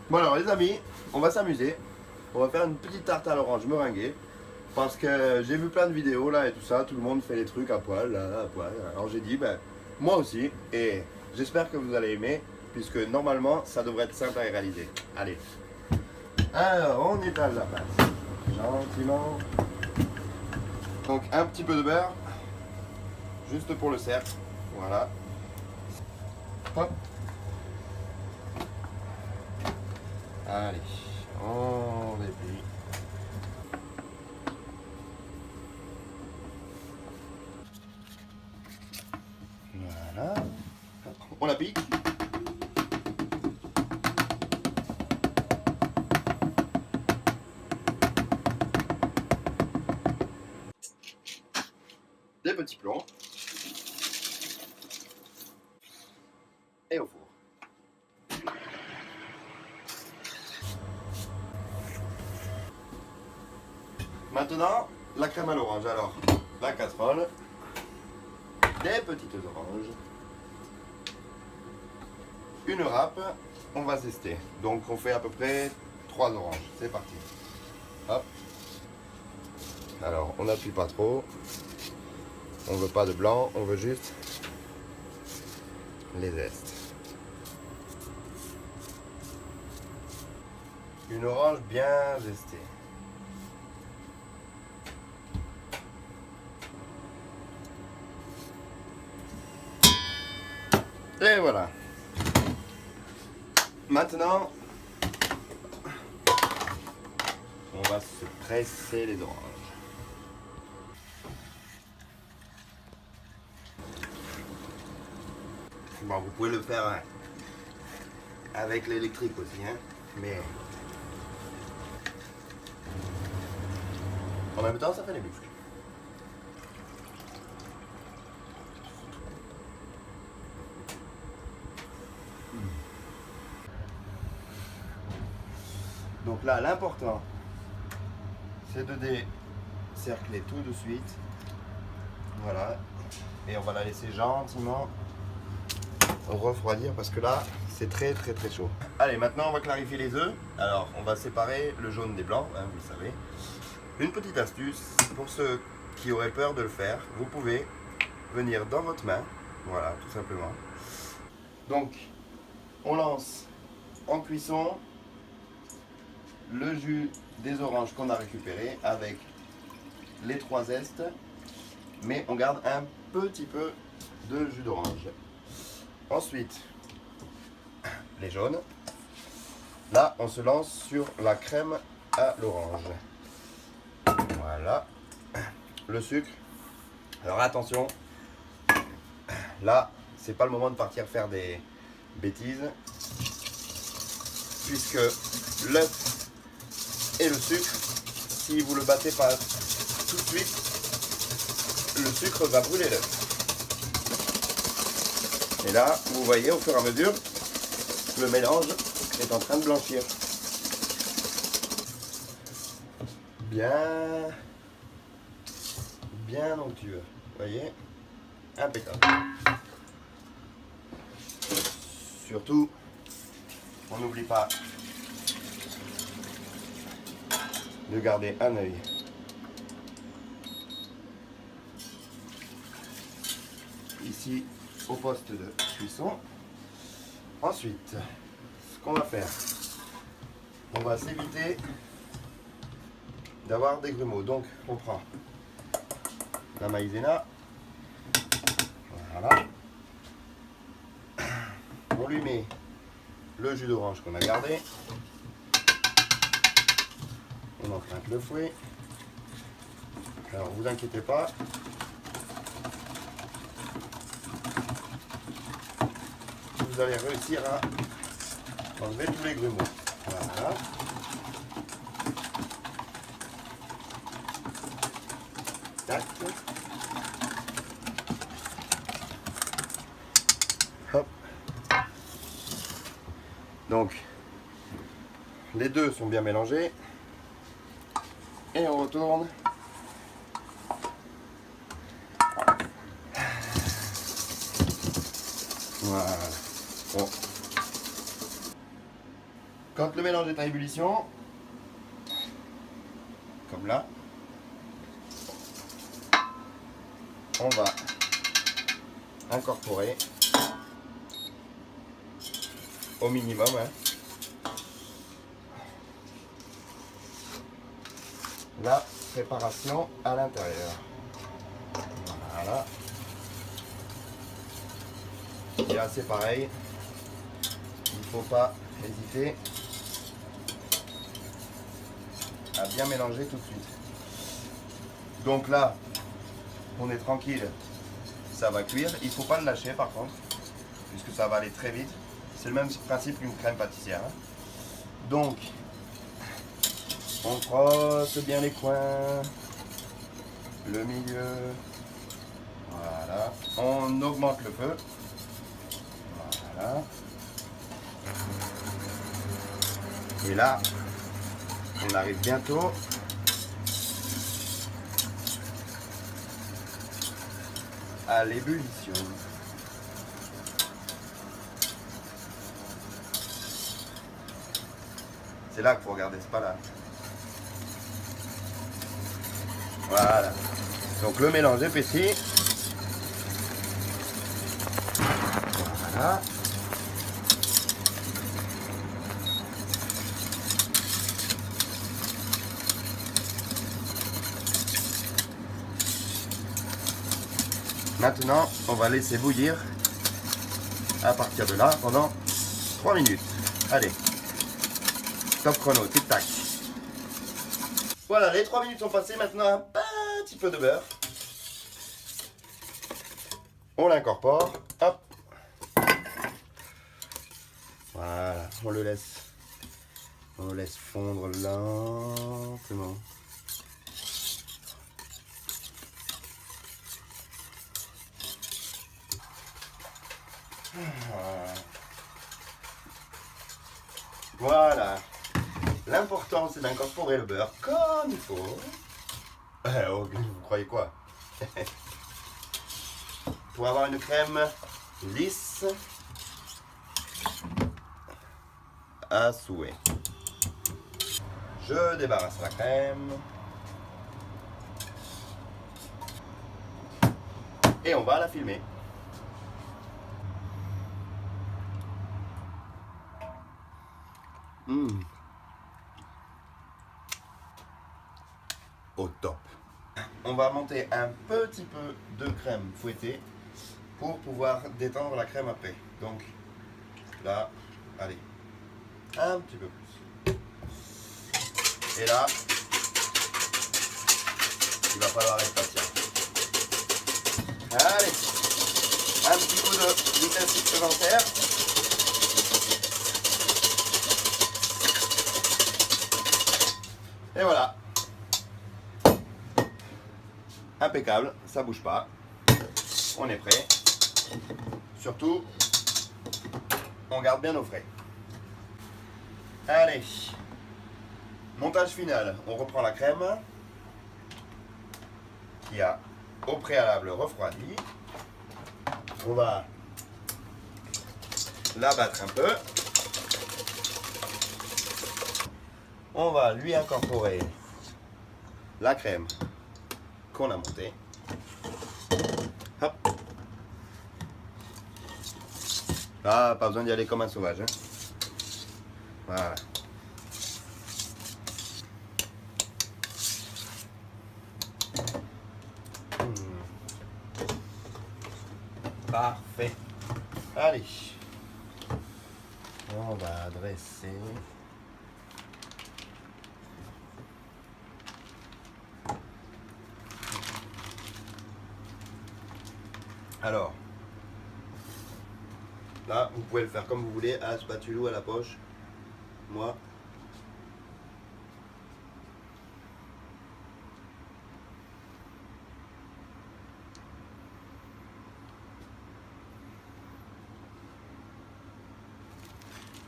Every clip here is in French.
Bon alors les amis, on va s'amuser. On va faire une petite tarte à l'orange meringuée. Parce que j'ai vu plein de vidéos là et tout ça, tout le monde fait les trucs à poil, là, à poil. Alors j'ai dit, ben, moi aussi, et j'espère que vous allez aimer, puisque normalement ça devrait être simple à réaliser. Allez. Alors on étale la pâte, gentiment. Donc un petit peu de beurre, juste pour le cercle, voilà. Hop. Allez, on déplie. Voilà. On la pique. Des petits plombs. Et au four. Maintenant, la crème à l'orange. Alors, la casserole, des petites oranges, une râpe, on va zester. Donc on fait à peu près 3 oranges. C'est parti. Hop. Alors, on n'appuie pas trop. On veut pas de blanc, on veut juste les zestes. Une orange bien zestée. Et voilà. Maintenant, on va se presser les oranges. Bon, vous pouvez le faire avec l'électrique aussi, hein, mais en même temps, ça fait les muscles. Donc là, l'important, c'est de décercler tout de suite. Voilà. Et on va la laisser gentiment refroidir parce que là, c'est très chaud. Allez, maintenant, on va clarifier les œufs. Alors, on va séparer le jaune des blancs, hein, vous le savez. Une petite astuce, pour ceux qui auraient peur de le faire, vous pouvez venir dans votre main. Voilà, tout simplement. Donc, on lance en cuisson le jus des oranges qu'on a récupéré avec les 3 zestes, mais on garde un petit peu de jus d'orange. Ensuite, les jaunes. Là, on se lance sur la crème à l'orange. Voilà. Le sucre. Alors attention, là, c'est pas le moment de partir faire des bêtises, puisque l'œuf et le sucre, si vous le battez pas tout de suite, le sucre va brûler l'œuf. Et là, vous voyez, au fur et à mesure, le mélange est en train de blanchir. Bien onctueux. Vous voyez, impeccable. Surtout, on n'oublie pas de garder un œil ici au poste de cuisson. Ensuite, ce qu'on va faire, on va s'éviter d'avoir des grumeaux. Donc, on prend la maïzena, voilà, on lui met le jus d'orange qu'on a gardé, on emprunte le fouet. Alors, vous inquiétez pas, vous allez réussir à enlever tous les grumeaux. Voilà. Tac. Hop. Donc, les deux sont bien mélangés. Et on retourne. Voilà. Bon. Quand le mélange est en ébullition, comme là, on va incorporer au minimum la préparation à l'intérieur. Voilà. Et là c'est pareil, il ne faut pas hésiter à bien mélanger tout de suite. Donc là, on est tranquille, ça va cuire. Il ne faut pas le lâcher par contre, puisque ça va aller très vite. C'est le même principe qu'une crème pâtissière. Donc, on frotte bien les coins, le milieu. Voilà. On augmente le feu. Voilà. Et là, on arrive bientôt à l'ébullition. C'est là qu'il faut regarder, c'est pas là. Voilà. Donc le mélange épaissi. Voilà. Maintenant, on va laisser bouillir à partir de là pendant 3 minutes. Allez, top chrono, tic-tac. Voilà, les 3 minutes sont passées. Maintenant, un petit peu de beurre. On l'incorpore. Hop. Voilà, on le laisse fondre lentement. Voilà. L'important, c'est d'incorporer le beurre comme il faut. Vous croyez quoi? Pour avoir une crème lisse à souhait. Je débarrasse la crème. Et on va la filmer. Au top. On va monter un petit peu de crème fouettée pour pouvoir détendre la crème après. Donc là, allez, un petit peu plus. Et là, il va falloir être patient. Allez, un petit coup de vitesse supplémentaire. Et voilà. Impeccable, ça bouge pas. On est prêt. Surtout, on garde bien nos frais. Allez. Montage final. On reprend la crème qui a au préalable refroidi. On va la battre un peu. On va lui incorporer la crème qu'on a montée. Hop. Ah, pas besoin d'y aller comme un sauvage. Hein. Voilà. Parfait. Allez. On va dresser. Alors, là, vous pouvez le faire comme vous voulez, à la spatule ou à la poche. Moi,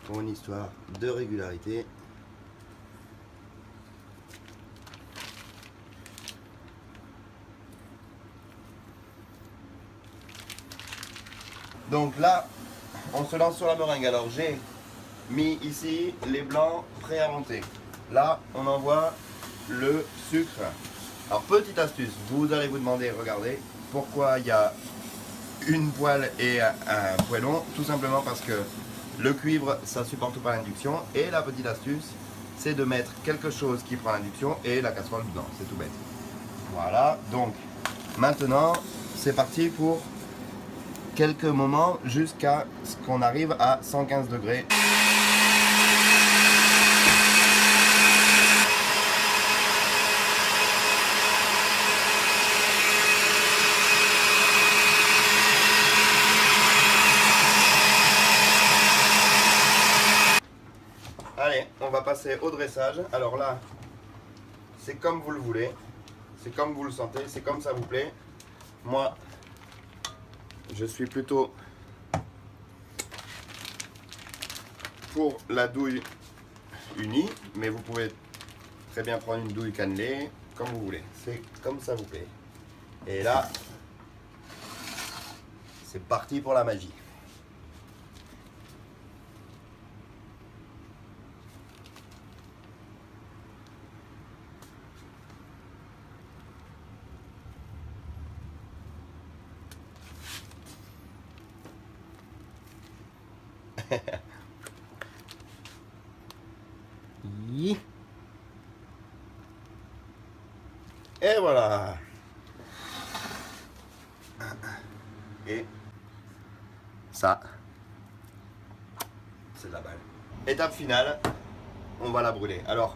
pour une histoire de régularité. Donc là, on se lance sur la meringue. Alors j'ai mis ici les blancs prêts à monter. Là, on envoie le sucre. Alors, petite astuce, vous allez vous demander, regardez, pourquoi il y a une poêle et un poêlon. Tout simplement parce que le cuivre, ça supporte pas l'induction. Et la petite astuce, c'est de mettre quelque chose qui prend l'induction et la casserole dedans. C'est tout bête. Voilà, donc maintenant, c'est parti pour quelques moments jusqu'à ce qu'on arrive à 115 degrés. Allez, on va passer au dressage. Alors là, c'est comme vous le voulez, c'est comme vous le sentez, c'est comme ça vous plaît. Moi, je suis plutôt pour la douille unie, mais vous pouvez très bien prendre une douille cannelée, comme vous voulez. C'est comme ça vous plaît. Et là, c'est parti pour la magie. Et voilà. Et ça, c'est de la balle. Étape finale, on va la brûler. Alors,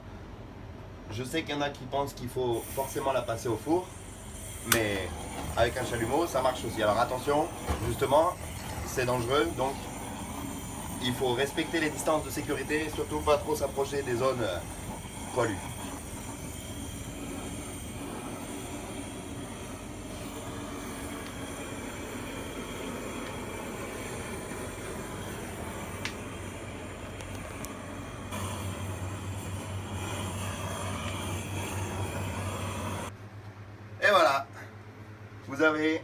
je sais qu'il y en a qui pensent qu'il faut forcément la passer au four, mais avec un chalumeau, ça marche aussi. Alors attention, justement, c'est dangereux, donc il faut respecter les distances de sécurité et surtout pas trop s'approcher des zones poilues. Et voilà, vous avez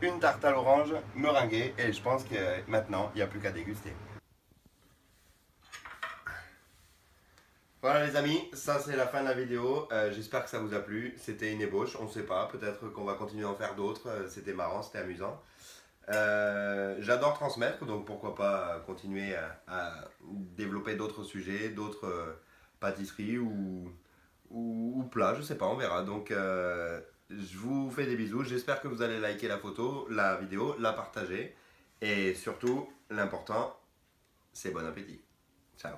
une tarte à l'orange meringuée et je pense que maintenant, il n'y a plus qu'à déguster. Voilà les amis, ça c'est la fin de la vidéo, j'espère que ça vous a plu, c'était une ébauche, on ne sait pas, peut-être qu'on va continuer à en faire d'autres, c'était marrant, c'était amusant. J'adore transmettre, donc pourquoi pas continuer à développer d'autres sujets, d'autres pâtisseries ou plats, je sais pas, on verra. Donc je vous fais des bisous, j'espère que vous allez liker la photo, la vidéo, la partager et surtout, l'important, c'est bon appétit. Ciao.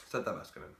Ça tabasse quand même.